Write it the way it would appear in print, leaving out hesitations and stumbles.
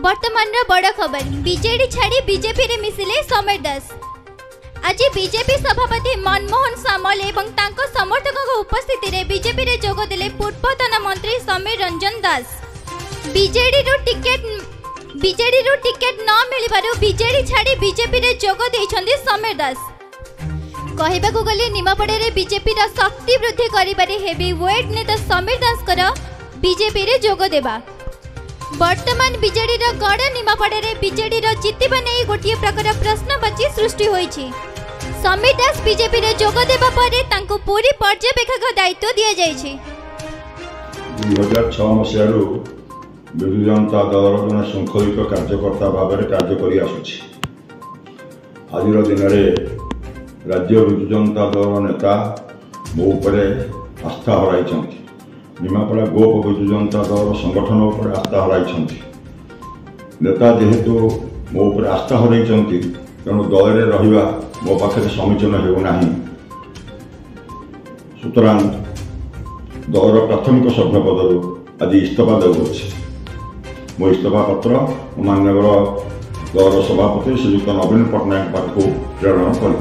वर्तमान बड़ खबर बीजेडी छाड़ी बीजेपी रे मिसिले समीर दास। आज बीजेपी सभापति मनमोहन सामल एवं तांको समर्थकों उपस्थिति रे बीजेपी रे जोग देले पूर्वतन मंत्री समीर रंजन दास। बीजेडी रो टिकेट न मिलिबारु बीजेडी छाड़ी बीजेपी रे जोग देइछन्ती समीर दास। कहबाकू गले निमापड़े रे बीजेपी रा शक्ति वृद्धि करिबारे हेवी वेट नेता समीर दास कर बीजेपी रे जोग देबा। वर्तमान बीजेडी रो गड़ निमापड़े रे बीजेडी रो जितिबा नै गोटिए प्रकार प्रश्नवाची सृष्टि होईछि। समीर दास बीजेपी रे जोग देबा परे तांको पूरी पर्यवेक्षक दायित्व दिया जायछि। 2006 मसियारू विजु जनता दलर जन शृंखलित कार्यकर्ता भाव में कार्य कर आसुछि। आज दिन में राज्य विजु जनता दल नेता मो उपर आस्था हराई। निमापड़ा गोप विजु जनता दल संगठन उपर आस्था हराई। नेता जेहेतु मो उपर आस्था हराई तेणु दल में रहा मो पाखे समीचीन होना। सुतरां दलर प्राथमिक सभ्य पदरू आज इस्तीफा देउछि। मो इस्तीफा पत्र माननीय दलर सभापति श्रीयुक्त नवीन पट्टनायक पाखक प्रेरण कर।